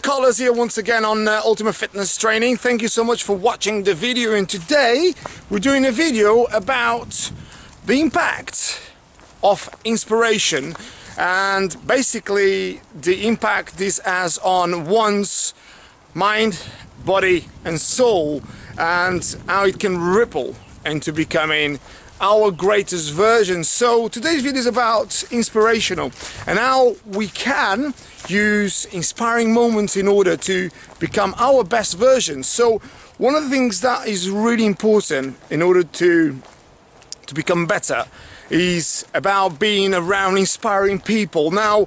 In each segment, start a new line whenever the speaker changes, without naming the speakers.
Carlos here once again on Ultimate Fitness Training. Thank you so much for watching the video, and today we're doing a video about the impact of inspiration and basically the impact this has on one's mind, body and soul, and how it can ripple into becoming our greatest version. So today's video is about inspirational and how we can use inspiring moments in order to become our best version. So one of the things that is really important in order to become better is about being around inspiring people. Now,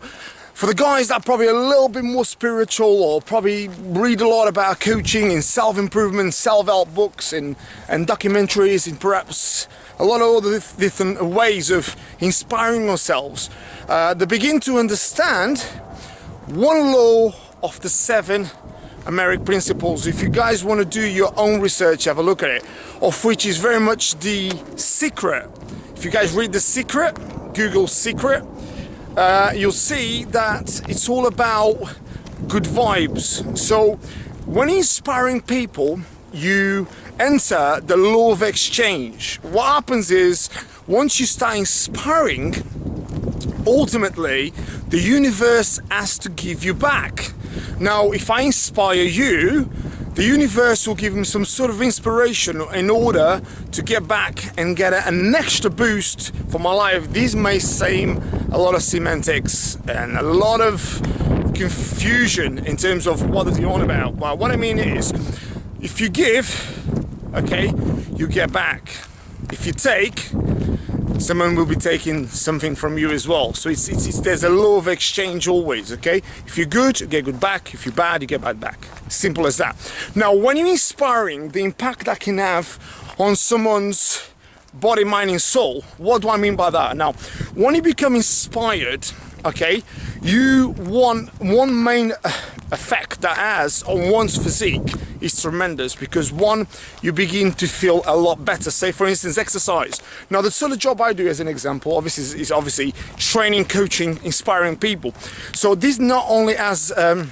for the guys that are probably a little bit more spiritual or probably read a lot about coaching and self-improvement, self-help books and documentaries and perhaps a lot of other different ways of inspiring ourselves, they begin to understand one law of the 7 American principles. If you guys want to do your own research, have a look at it, of which is very much The Secret. If you guys read The Secret, Google Secret, you'll see that it's all about good vibes. So when inspiring people, you enter the law of exchange. What happens is, once you start inspiring, ultimately the universe has to give you back. Now, if I inspire you, the universe will give him some sort of inspiration in order to get back and get an extra boost for my life. These may seem a lot of semantics and a lot of confusion in terms of what is he on about. But what I mean is, if you give, okay, you get back. If you take, someone will be taking something from you as well. So there's a law of exchange always, okay? If you're good, you get good back. If you're bad, you get bad back. Simple as that. Now, when you're inspiring, the impact that can have on someone's body, mind and soul, what do I mean by that? Now, when you become inspired, okay, one main effect that has on one's physique is tremendous, because one, you begin to feel a lot better. Say for instance, exercise. Now, the sort of job I do, as an example, obviously is obviously training, coaching, inspiring people. So this not only has an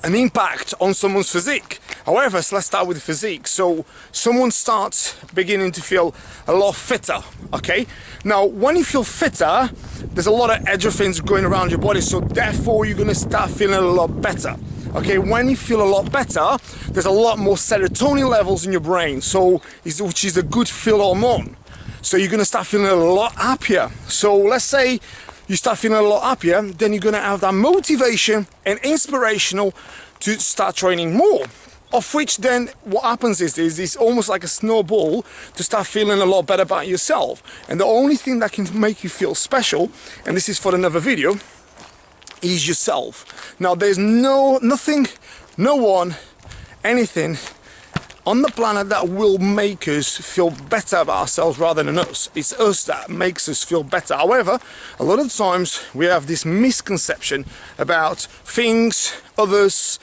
impact on someone's physique. However, so let's start with the physique. So someone starts beginning to feel a lot fitter, okay? Now, when you feel fitter, there's a lot of endorphins going around your body, so therefore you're gonna start feeling a lot better. Okay, when you feel a lot better, there's a lot more serotonin levels in your brain, which is a good feel hormone. So you're gonna start feeling a lot happier. So let's say you start feeling a lot happier, then you're gonna have that motivation and inspirational to start training more. Of which then what happens is it's almost like a snowball to start feeling a lot better about yourself. And the only thing that can make you feel special, and this is for another video, is yourself. Now, there's nothing, no one, anything on the planet that will make us feel better about ourselves rather than us. It's us that makes us feel better. However, a lot of times we have this misconception about things, others,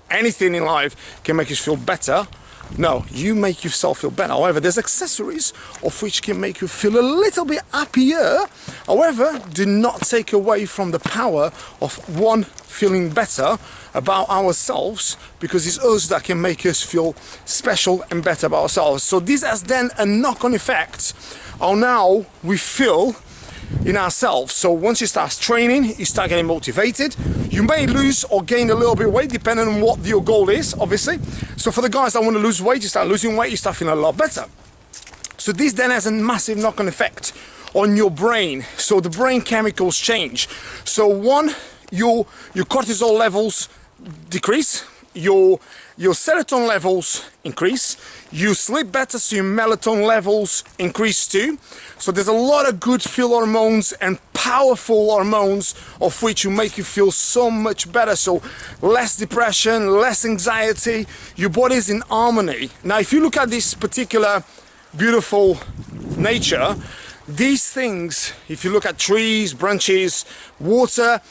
anything in life can make us feel better. No, you make yourself feel better. However, there's accessories of which can make you feel a little bit happier. However, do not take away from the power of one feeling better about ourselves, because it's us that can make us feel special and better about ourselves. So this has then a knock-on effect on how we feel in ourselves. So once you start training, you start getting motivated. You may lose or gain a little bit of weight depending on what your goal is, obviously. So for the guys that want to lose weight, you start losing weight, you start feeling a lot better. So this then has a massive knock-on effect on your brain. So the brain chemicals change. So one, your cortisol levels decrease, your serotonin levels increase, you sleep better, so your melatonin levels increase too. So there's a lot of good feel hormones and powerful hormones of which will make you feel so much better. So less depression, less anxiety, your body's in harmony. Now, if you look at this particular beautiful nature, these things, if you look at trees, branches, water,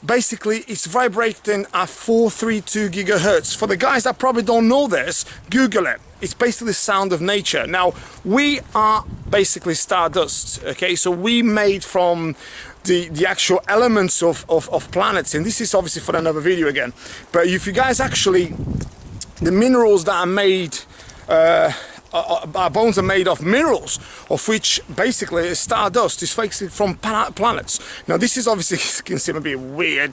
basically it's vibrating at 432 gigahertz. For the guys that probably don't know this, Google it. It's basically the sound of nature. Now, we are basically stardust, okay? So we made from the actual elements of planets, and this is obviously for another video again. But if you guys actually, the minerals that are made, our bones are made of minerals, of which basically stardust is basically from planets. Now this is obviously, it can seem a bit weird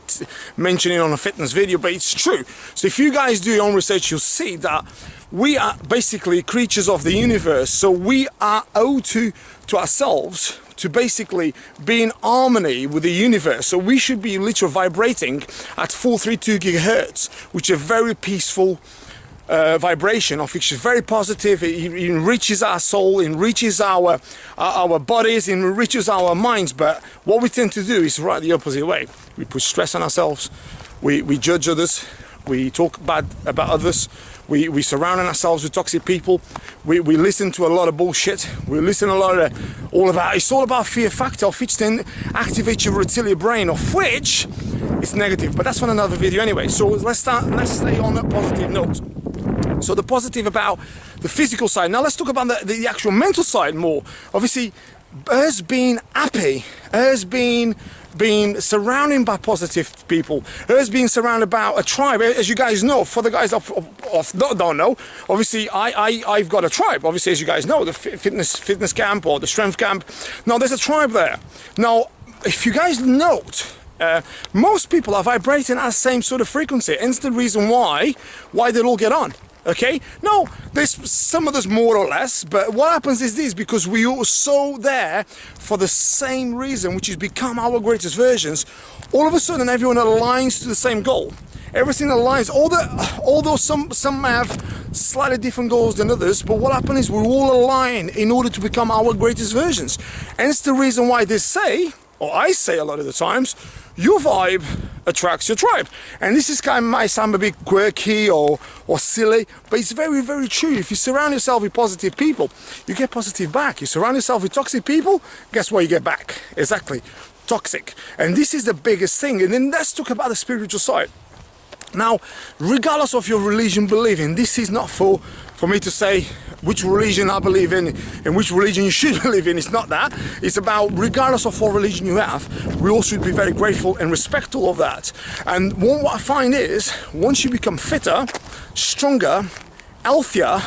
mentioning on a fitness video, but it's true. So if you guys do your own research, you'll see that we are basically creatures of the universe. So we are owed to ourselves to basically be in harmony with the universe. So we should be literally vibrating at 432 gigahertz, which is a very peaceful vibration, of which is very positive. It enriches our soul, enriches our bodies, enriches our minds. But what we tend to do is right the opposite way. We put stress on ourselves, we judge others, we talk bad about others, we surround ourselves with toxic people, we listen to a lot of bullshit, we listen a lot of it's all about fear factor, of which then activates your reptilian brain, of which it's negative. But that's for another video anyway. So let's stay on a positive note. So the positive about the physical side. Now let's talk about the actual mental side more. Obviously, us being happy, us being surrounded by positive people, us being surrounded by a tribe. As you guys know, for the guys that don't know, obviously I've got a tribe. Obviously, as you guys know, the fitness camp or the strength camp. Now there's a tribe there. Now, if you guys note, most people are vibrating at the same sort of frequency, and it's the reason why they all get on. Okay, no, there's some of us more or less, but what happens is this: because we are so there for the same reason, which is become our greatest versions, all of a sudden everyone aligns to the same goal. Everything aligns, although some have slightly different goals than others, but what happens is we're all aligned in order to become our greatest versions. And it's the reason why they say, or I say a lot of the times, your vibe attracts your tribe. And this is might sound a bit quirky or silly, but it's very, very true. If you surround yourself with positive people, you get positive back. You surround yourself with toxic people, guess what you get back? Exactly, toxic. And this is the biggest thing. And then let's talk about the spiritual side. Now, regardless of your religion belief in, this is not for me to say which religion I believe in and which religion you should believe in. It's not that. It's about, regardless of what religion you have, we all should be very grateful and respectful of that. And what I find is, once you become fitter, stronger, healthier,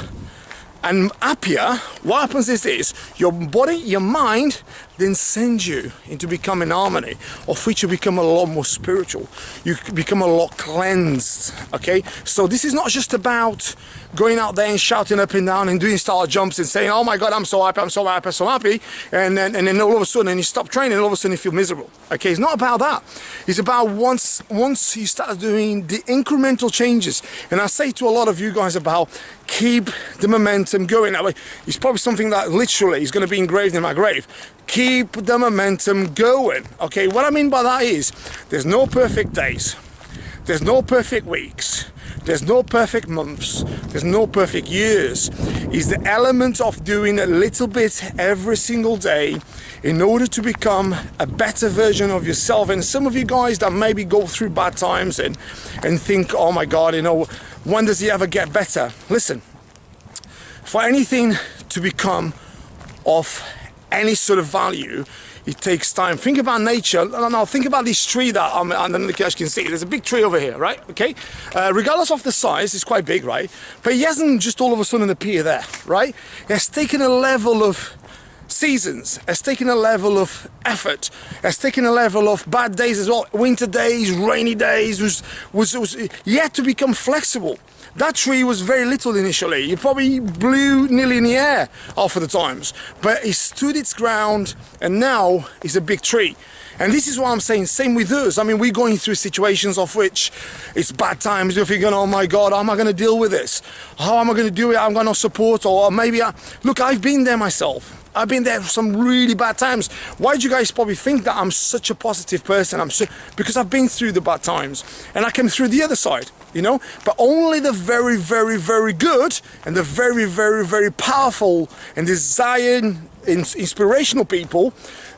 and happier, what happens is this: your body, your mind then sends you into becoming harmony, of which you become a lot more spiritual. You become a lot cleansed, okay? So this is not just about going out there and shouting up and down and doing star jumps and saying, oh my God, I'm so happy, I'm so happy, I'm so happy, and then all of a sudden you stop training and all of a sudden you feel miserable, okay? It's not about that. It's about once you start doing the incremental changes. And I say to a lot of you guys about keep the momentum going. It's probably something that literally is going to be engraved in my grave. Keep the momentum going, okay? What I mean by that is, there's no perfect days, there's no perfect weeks, there's no perfect months, there's no perfect years. It's the element of doing a little bit every single day in order to become a better version of yourself. And some of you guys that maybe go through bad times and think, oh my God, you know, when does he ever get better? Listen, for anything to become of any sort of value, it takes time. Think about nature. No, think about this tree that you guys can see. There's a big tree over here, right? Okay. Regardless of the size, it's quite big, right? But it hasn't just all of a sudden appeared there, right? It has taken a level of seasons, has taken a level of effort, has taken a level of bad days as well, winter days, rainy days, was yet to become flexible. That tree was very little initially. It probably blew nearly in the air half of the times, but it stood its ground and now it's a big tree. And this is what I'm saying, same with us. I mean, we're going through situations of which it's bad times. You're thinking, oh my God, how am I going to deal with this? How am I going to do it? I'm going to support, or maybe look, I've been there myself. I've been there for some really bad times. Why do you guys probably think that I'm such a positive person? Because I've been through the bad times and I came through the other side, you know? But only the very, very, very good and the very, very, very powerful and desiring, inspirational people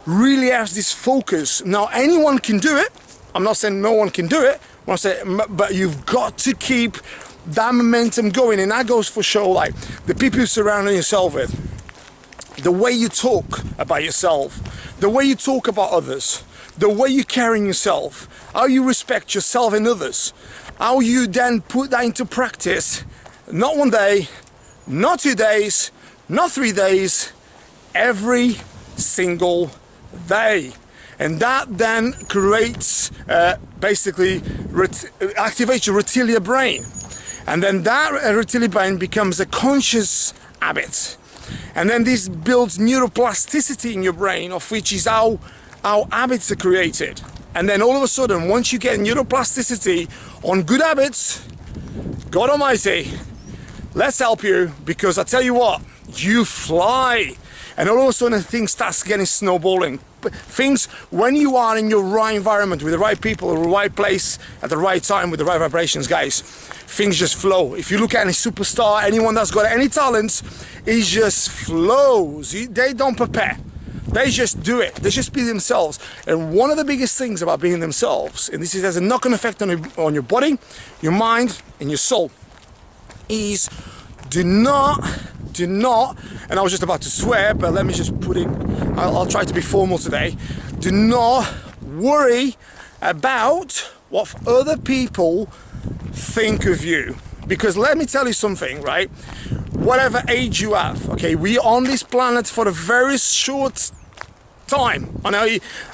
really have this focus. Now, anyone can do it, I'm not saying no one can do it, I'm saying, but you've got to keep that momentum going, and that goes for show, like the people you surround yourself with, the way you talk about yourself, the way you talk about others, the way you carry yourself, how you respect yourself and others, how you then put that into practice, not one day, not 2 days, not 3 days, every single day. And that then creates, basically activates your reptilian brain. And then that reptilian brain becomes a conscious habit. And then this builds neuroplasticity in your brain, of which is how habits are created. And then all of a sudden, once you get neuroplasticity on good habits, God Almighty, let's help you, because I tell you what, you fly. And all of a sudden things start getting snowballing. Things, when you are in your right environment, with the right people, the right place, at the right time, with the right vibrations, guys, things just flow. If you look at any superstar, anyone that's got any talents, it just flows. They don't prepare. They just do it. They just be themselves. And one of the biggest things about being themselves, and this has a knock-on effect on your body, your mind, and your soul, is do not, and I was just about to swear, but let me just put it, I'll try to be formal today. Do not worry about what other people think of you. Because let me tell you something, right? Whatever age you have, okay, we are on this planet for a very short time. I know,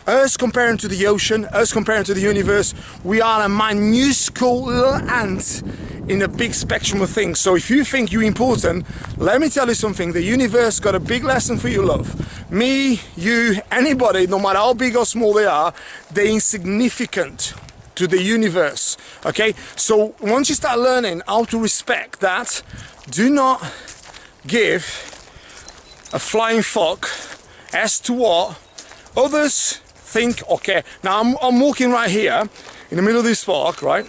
us comparing to the ocean, us comparing to the universe, we are a minuscule little ant in a big spectrum of things. So if you think you're important, let me tell you something, the universe got a big lesson for you, love. Me, you, anybody, no matter how big or small they are, they're insignificant to the universe, okay? So once you start learning how to respect that, do not give a flying fuck as to what others think or care. Now I'm walking right here in the middle of this park, right?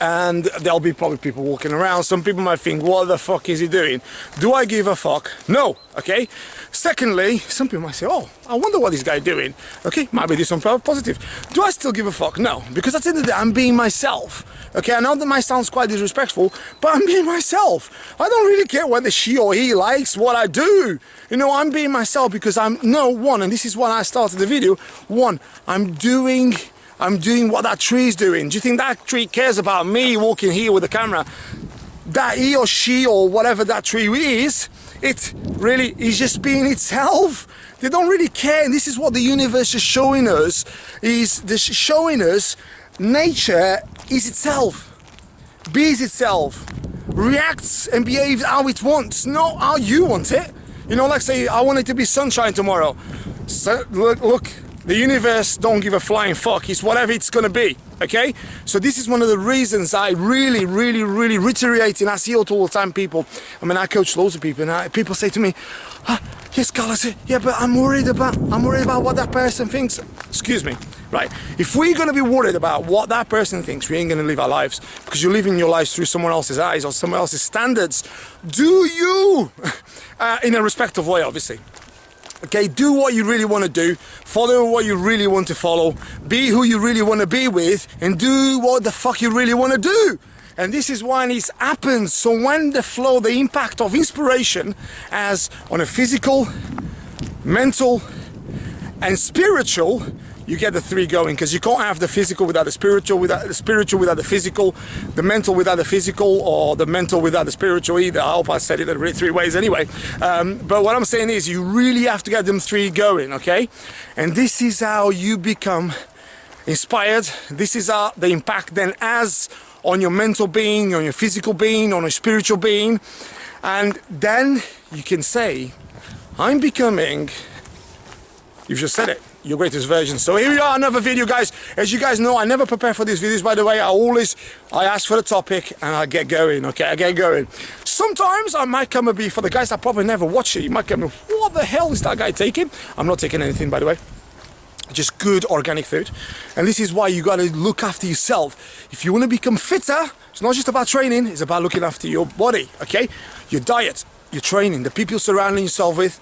And there'll be probably people walking around. Some people might think, what the fuck is he doing? Do I give a fuck? No, okay? Secondly, some people might say, oh, I wonder what this guy doing. Okay, might be this one positive. Do I still give a fuck? No, because at the end of the day, I'm being myself. Okay, I know that might sound quite disrespectful, but I'm being myself. I don't really care whether she or he likes what I do. You know, I'm being myself because one, and this is why I started the video, one, I'm doing what that tree is doing. Do you think that tree cares about me walking here with the camera? That he or she or whatever that tree is, it really is just being itself. They don't really care. And this is what the universe is showing us, showing us nature is itself, bees itself, reacts and behaves how it wants, not how you want it. You know, like say, I want it to be sunshine tomorrow. So, look. The universe don't give a flying fuck. It's whatever it's gonna be, okay? So this is one of the reasons I really reiterate, and I see it all the time, people. I mean, I coach loads of people, and people say to me, yes, Carlos, yeah, but I'm worried about what that person thinks. Excuse me, right? If we're gonna be worried about what that person thinks, we ain't gonna live our lives, because you're living your lives through someone else's eyes or someone else's standards. Do you, in a respectful way, obviously. Okay, do what you really want to do, follow what you really want to follow, be who you really want to be with, and do what the fuck you really want to do. And this is why this happens. So when the flow, the impact of inspiration as on a physical, mental, and spiritual, you get the three going, because you can't have the physical without the spiritual, without the physical, the mental without the physical, or the mental without the spiritual either. I hope I said it in 3 ways anyway. But what I'm saying is you really have to get them three going, okay? And this is how you become inspired. This is how the impact then has on your mental being, on your physical being, on your spiritual being. And then you can say, I'm becoming, you've just said it, your greatest version. So here we are, another video, guys. As you guys know, I never prepare for these videos, by the way. I ask for the topic and I get going, okay? I get going. Sometimes I might come and be, for the guys that probably never watch it, you might come and, what the hell is that guy taking? I'm not taking anything, by the way. Just good organic food. And this is why you got to look after yourself. If you want to become fitter, it's not just about training, it's about looking after your body, okay? Your diet, your training, the people you're surrounding yourself with,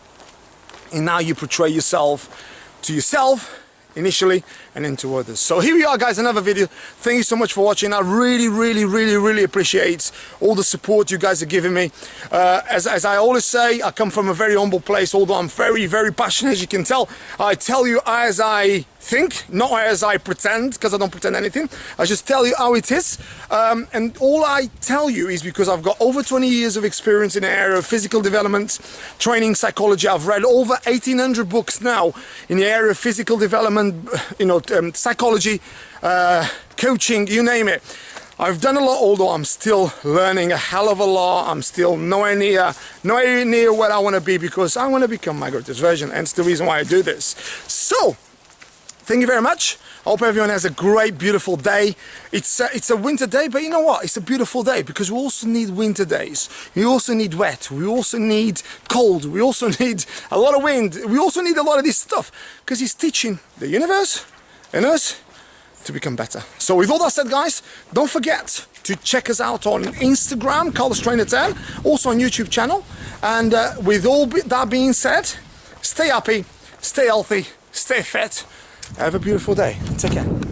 and now you portray yourself to yourself initially and then to others. So here we are, guys, another video. Thank you so much for watching. I really appreciate all the support you guys are giving me. As I always say, I come from a very humble place, although I'm very passionate, as you can tell. I tell you as I think, not as I pretend, because I don't pretend anything. I just tell you how it is, and all I tell you is because I've got over 20 years of experience in the area of physical development, training, psychology. I've read over 1,800 books now in the area of physical development, psychology, coaching, you name it. I've done a lot, although I'm still learning a hell of a lot. I'm still nowhere near where I want to be, because I want to become my greatest version, and it's the reason why I do this. So thank you very much. I hope everyone has a great, beautiful day. It's a winter day, but you know what? It's a beautiful day, because we also need winter days. We also need wet. We also need cold. We also need a lot of wind. We also need a lot of this stuff, because it's teaching the universe and us to become better. So with all that said, guys, don't forget to check us out on Instagram, Carlos Trainer 10, also on YouTube channel. And with all that being said, stay happy, stay healthy, stay fit. Have a beautiful day. Take care.